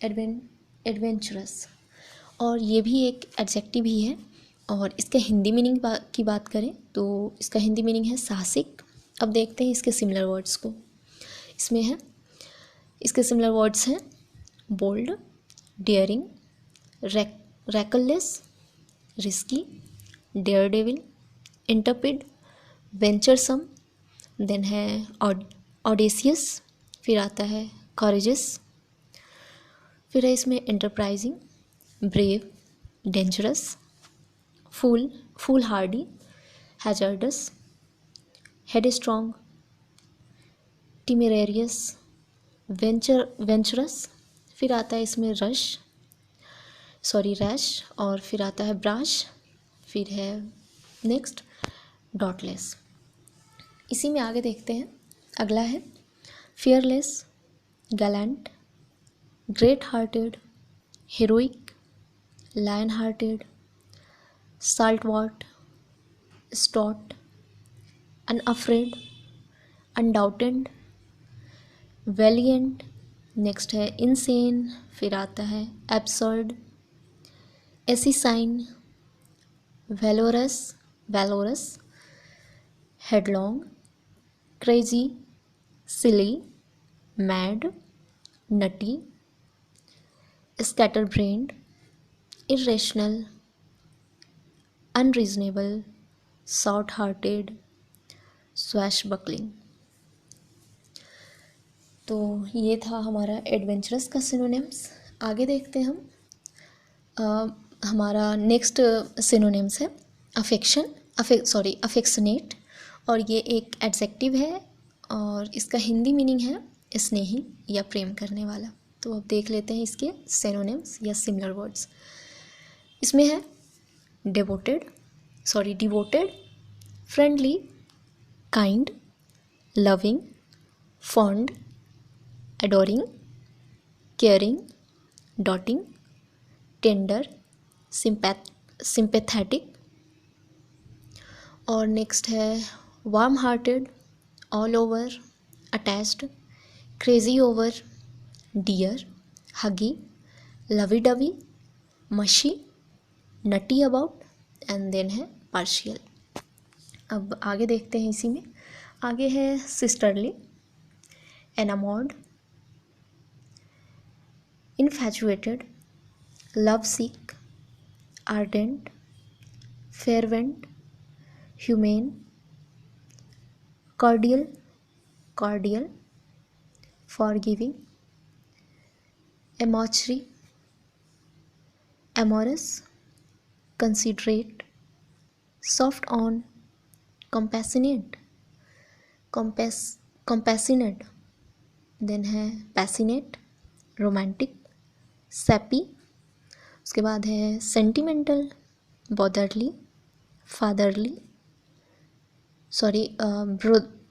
Adventurous, और ये भी एक एडजेक्टिव ही है। और इसके हिंदी मीनिंग की बात करें तो इसका हिंदी मीनिंग है साहसिक। अब देखते हैं इसके सिमिलर वर्ड्स को। इसमें है, इसके सिमिलर वर्ड्स हैं bold, daring, reckless, risky, daredevil, intrepid, venturesome, then है ऑडेसियस, फिर आता है कॉरेजस, फिर है इसमें enterprising, brave, dangerous, foolhardy, hazardous, headstrong, temerarious, venturous, फिर आता है इसमें रैश, और फिर आता है ब्राश, फिर है नेक्स्ट डॉटलेस। इसी में आगे देखते हैं, अगला है fearless, gallant, great hearted, heroic, lion hearted, stalwart, stout, unafraid, undaunted, valiant, next है इनसेन, फिर आता है absurd, asinine, valorous, headlong, crazy, silly, mad, nutty, scatterbrained, irrational, unreasonable, short-hearted, swashbuckling। तो ये था हमारा एडवेंचरस का सिनोनिम्स। आगे देखते हैं हम। हमारा नेक्स्ट सिनोनिम्स है अफेक्शनेट, और ये एक एडजेक्टिव है और इसका हिंदी मीनिंग है स्नेही या प्रेम करने वाला। तो अब देख लेते हैं इसके सिनोनिम्स या सिमिलर वर्ड्स। इसमें है devoted, friendly, kind, loving, fond, adoring, caring, doting, tender, sympathetic. और नेक्स्ट है warm hearted, all over, attached, crazy over, dear, huggy, lovey dovey, mushy, nutty about, and then है पार्शियल। अब आगे देखते हैं इसी में। आगे है sisterly, enamoured, infatuated, love sick, ardent, fervent, humane, cordial, forgiving, amatory, amorous, considerate, soft on, compassionate, then है पैसिनेट, रोमांटिक, सैपी। उसके बाद है सेंटिमेंटल, बॉदरली,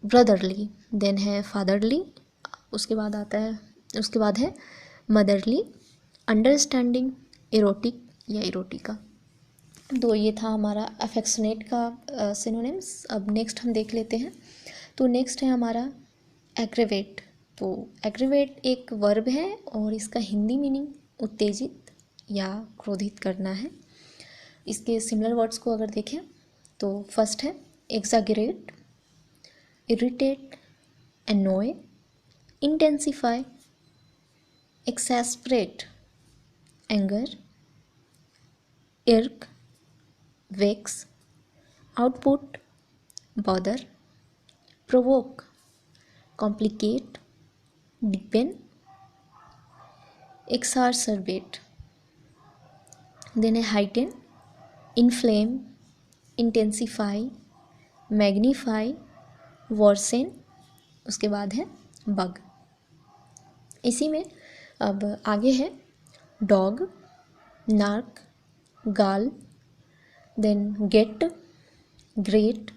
ब्रदरली, देन है फादरली। उसके बाद है मदरली, अंडरस्टैंडिंग, इरोटिक या इरोटिका। तो ये था हमारा अफेक्शनेट का सिनोनिम्स। अब नेक्स्ट हम देख लेते हैं। तो नेक्स्ट है हमारा एग्रीवेट। तो एग्रीवेट एक वर्ब है और इसका हिंदी मीनिंग उत्तेजित या क्रोधित करना है। इसके सिमिलर वर्ड्स को अगर देखें तो फर्स्ट है exaggerate, irritate, annoy, intensify, exasperate, anger, irk, vex, output, bother, provoke, complicate, deepen, exacerbate, then heighten, inflame, intensify, magnify, worsen। उसके बाद है bug। इसी में अब आगे है dog, nark, gall, then get, grate,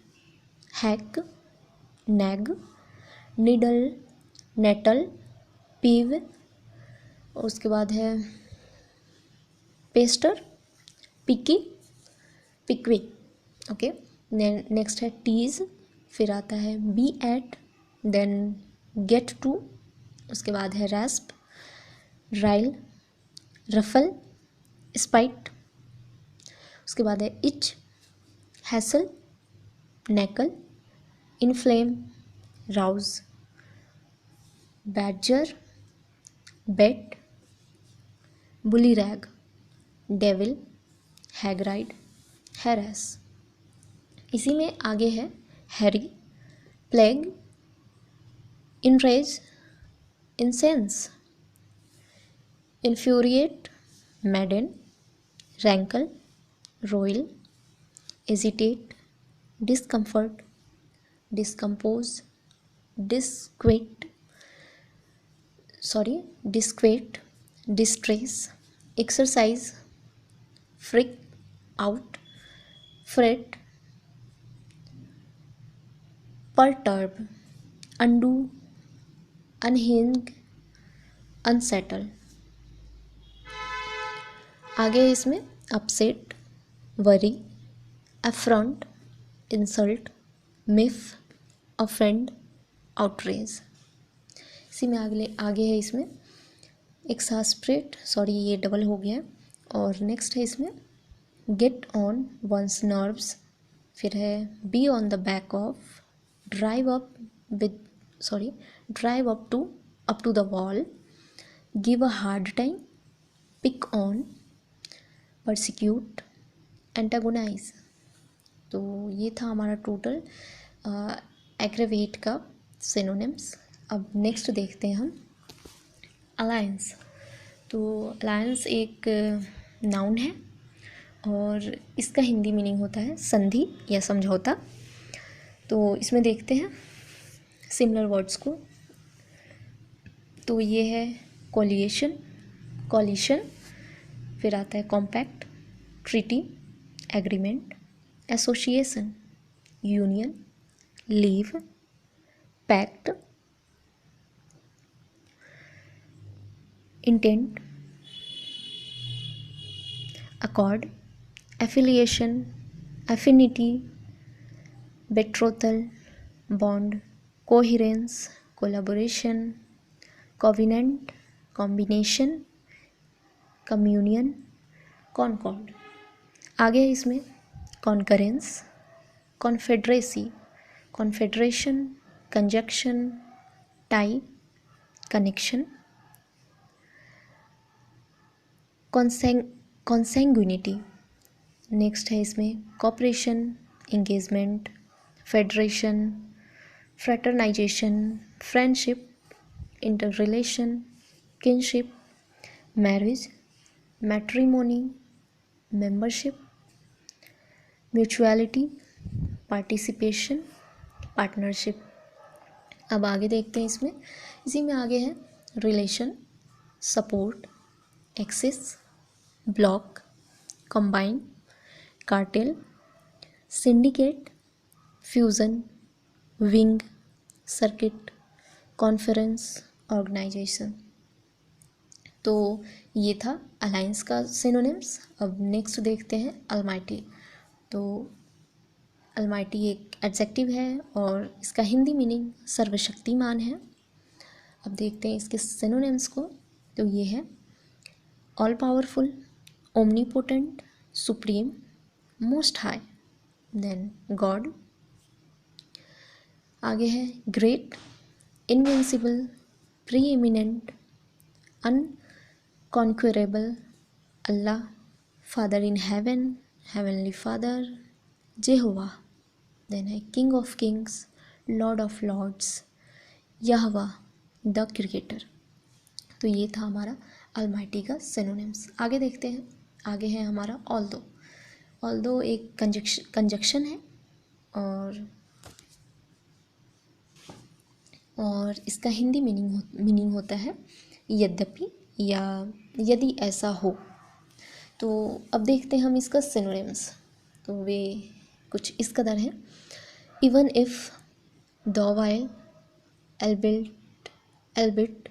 hack, nag, needle, nettle, peeve. उसके बाद है pester, pique, pickwick. Okay, then next है टीज, फिर आता है be at, then get to. उसके बाद है रैस्प, राइल, रफल, स्पाइट, उसके बाद है itch, hassle, nettle, inflame, rouse, badger, bait, bullyrag, devil, hagride, harass. इसी में आगे है harry, plague, enrage, incense, infuriate, madden, rankle, roil, agitate, discomfort, discompose, disquiet, distress, exercise, freak out, fret, perturb, undo, unhinge, unsettle. आगे है इसमें upset, worry, affront, insult, miff, offend, outrage. इसी में आगे है इसमें एक्सास्परेट, सॉरी ये डबल हो गया है। और नेक्स्ट है इसमें गेट ऑन वंस नर्व्स, फिर है be on the back of, drive up to the wall, give a hard time, pick on, persecute, antagonise. तो ये था हमारा टोटल एग्रेवेट का सिनोनिम्स। अब नेक्स्ट देखते हैं हम अलायंस। तो अलायंस एक नाउन है और इसका हिंदी मीनिंग होता है संधि या समझौता। तो इसमें देखते हैं सिमिलर वर्ड्स को। तो ये है कॉलिशन, फिर आता है compact, treaty, agreement, association, union, league, pact, entente, accord, affiliation, affinity, betrothal, bond, coherence, collaboration, covenant, combination, communion, concord. आगे है इसमें concurrence, confederacy, confederation, conjunction, tie, connection, consanguinity. Next है इसमें cooperation, engagement, federation, fraternisation, friendship, interrelation, kinship, marriage, matrimony, membership, mutuality, participation, partnership. अब आगे देखते हैं इसमें। इसी में आगे है relation, support, axis, bloc, combine, cartel, syndicate, fusion, wing, circuit, conference, organisation. तो ये था अलायंस का सिनोनिम्स। अब नेक्स्ट देखते हैं अलमाइटी। तो अलमाइटी एक एडजेक्टिव है और इसका हिंदी मीनिंग सर्वशक्तिमान है। अब देखते हैं इसके सिनोनिम्स को। तो ये है all powerful, omnipotent, supreme, most high, then God. आगे है great, invincible, preeminent, unconquerable, Allah, father in heaven, heavenly father, Jehovah. Then है king of kings, lord of lords, Yahweh, the creator. तो ये था हमारा अलमाइटी का synonyms. आगे देखते हैं। आगे है हमारा ऑल्दो एक कंजक्शन है और इसका हिंदी मीनिंग होता है यद्यपि या यदि ऐसा हो। तो अब देखते हैं हम इसका सिनोनिम्स। तो वे कुछ इस कदर हैं। इवन इफ, दो while, Elbit,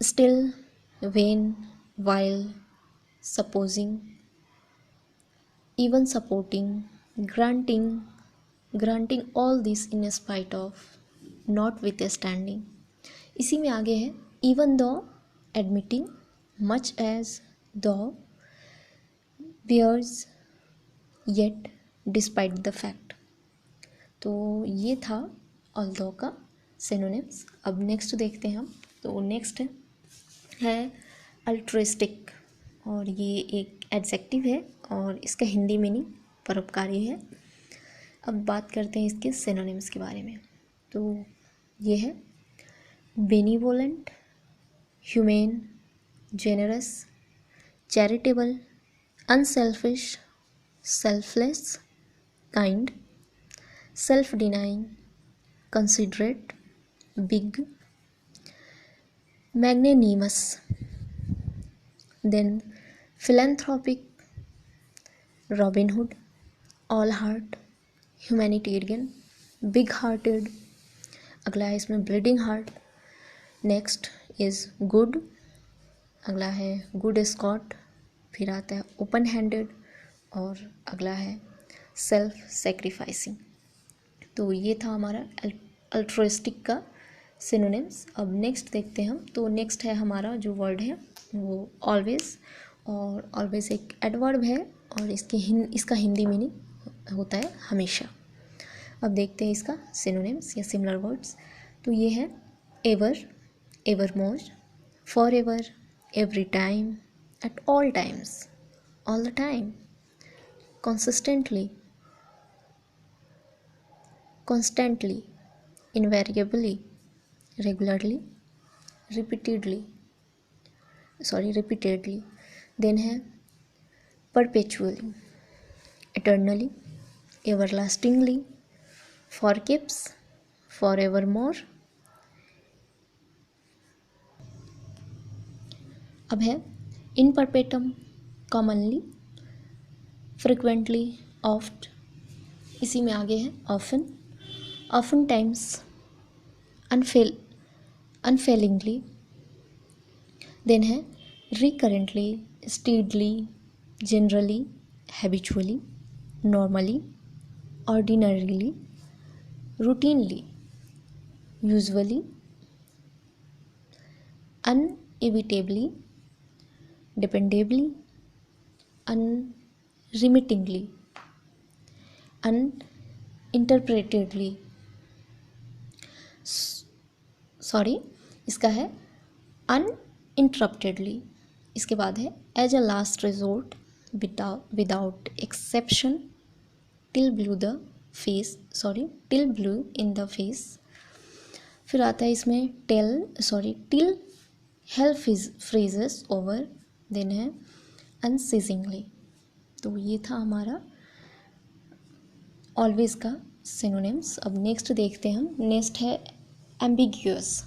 still, when, while, supposing, even supporting, granting all this in spite of, notwithstanding। इसी में आगे है even though, admitting, much as, though, bears, yet, despite the fact। तो ये था although का सिनोनिम्स। अब नेक्स्ट देखते हैं हम। तो नेक्स्ट है अल्ट्रिस्टिक, और ये एक एडजेक्टिव है और इसका हिंदी मीनिंग परोपकारी है। अब बात करते हैं इसके सिनोनिम्स के बारे में। तो ये है benevolent, humane, generous, charitable, unselfish, selfless, kind, self denying, considerate, big, magnanimous, then philanthropic, Robin Hood, all heart, humanitarian, big hearted. अगला है इसमें bleeding heart. Next is good, अगला है गुड स्कॉट, फिर आता है ओपन हैंडेड, और अगला है सेल्फ सेक्रीफाइसिंग। तो ये था हमारा अल्ट्रुइस्टिक का सिनोनिम्स। अब नेक्स्ट देखते हैं हम। तो नेक्स्ट है हमारा जो वर्ड है वो ऑलवेज, और ऑलवेज एक एडवर्ब है और इसका हिंदी मीनिंग होता है हमेशा। अब देखते हैं इसका सिनोनिम्स या सिमिलर वर्ड्स। तो ये है ever, evermore, for ever, every time, at all times, all the time, consistently, constantly, invariably, regularly, repeatedly, repeatedly। then है perpetually, eternally, everlastingly, for keeps, forevermore। अब है in perpetuum, commonly, frequently, oft, इसी में आगे है often, often times, unfailingly। then है recurrently, steadily, generally, habitually, normally, ordinarily, routinely, usually, unevitably, dependably, unremittingly, uninterpretedly, इसका है uninterruptedly। इसके बाद है as a last resort, without exception, till blue in the face. फिर आता है इसमें till hell freezes over, then है अनसीजिंगली। तो ये था हमारा ऑलवेज का सिनोनिम्स। अब नेक्स्ट देखते हैं हम। नेक्स्ट है एम्बिग्यूअस,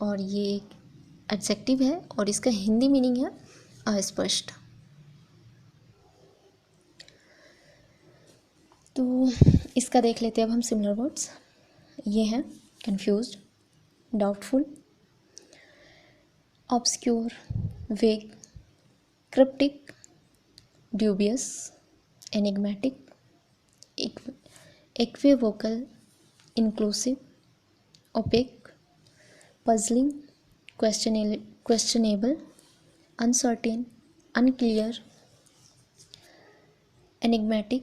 और ये एक एडजेक्टिव है और इसका हिंदी मीनिंग है अस्पष्ट। तो इसका देख लेते हैं अब हम सिमिलर वर्ड्स। ये हैं confused, doubtful, obscure, vague, cryptic, dubious, enigmatic, equivocal, inclusive, opaque, puzzling, questionable, uncertain, unclear, enigmatic,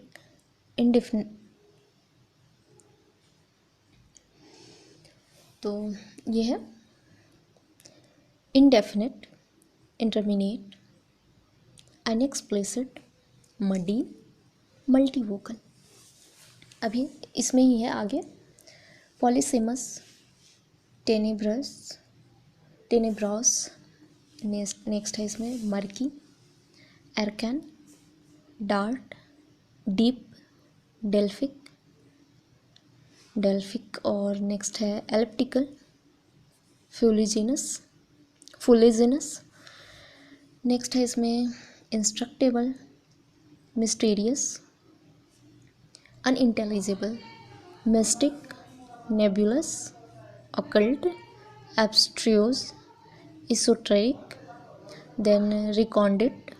indefinite। तो ये है indefinite, interminate, unexplicit, muddy, multivocal। अभी इसमें ही है आगे पॉलीसेमस, टेनेब्रस, नेक्स्ट है इसमें murky, arcane, dark, deep, Delphic, और नेक्स्ट है एलिप्टिकल, फुलिजिनस। नेक्स्ट है इसमें inscrutable, mysterious, unintelligible, mystic, nebulous, occult, abstruse, esoteric, then recondite,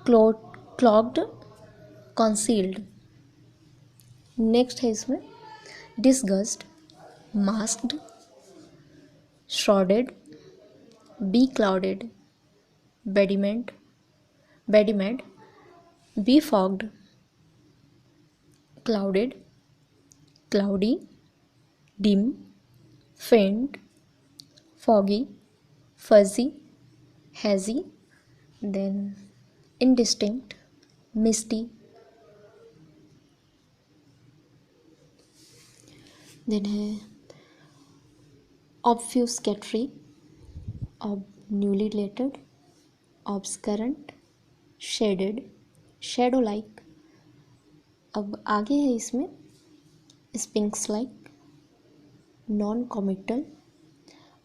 clogged, concealed। Next है इसमें disgust, masked, shrouded, beclouded, बेडिमेंट, बेडिमेड, befogged, clouded, cloudy, dim, faint, foggy, fuzzy, hazy, then indistinct, misty, then है obfuscatory, obnubilated, obscurant, shaded, shadow like. अब आगे है इसमें sphinx like, non committal,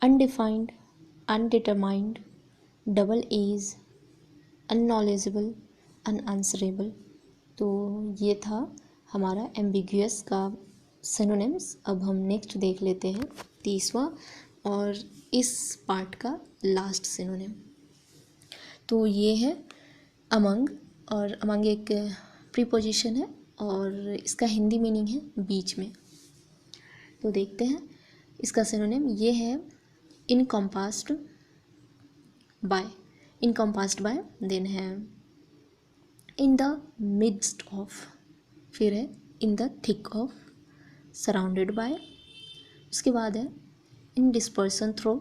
undefined, undetermined, double edge, unknowledgeable, unanswerable. तो ये था हमारा ambiguous का सिनोनिम्स। अब हम नेक्स्ट देख लेते हैं 30वां और इस पार्ट का लास्ट सिनोनिम। तो ये है अमंग, और अमंग एक प्रीपोजिशन है और इसका हिंदी मीनिंग है बीच में। तो देखते हैं इसका सिनोनिम। ये है encompassed by, encompassed by, then है इन द मिडस्ट ऑफ, फिर है in the thick of, surrounded by, उसके बाद है in dispersion through,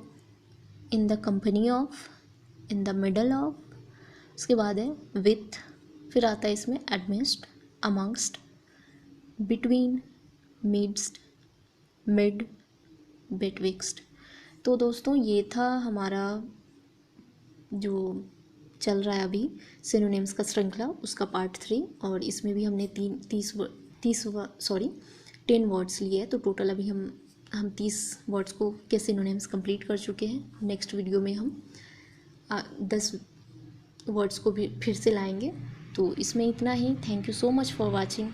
in the company of, in the middle of, उसके बाद है विथ, फिर आता है इसमें amidst, amongst, between, midst, mid, betwixt. तो दोस्तों ये था हमारा जो चल रहा है अभी सिनोनिम्स का श्रृंखला, उसका पार्ट 3, और इसमें भी हमने 10 वर्ड्स लिए हैं। तो टोटल अभी हम 30 वर्ड्स को के सिनोनिम्स कंप्लीट कर चुके हैं। नेक्स्ट वीडियो में हम 10 वर्ड्स को भी फिर से लाएंगे। तो इसमें इतना ही। Thank you so much for watching.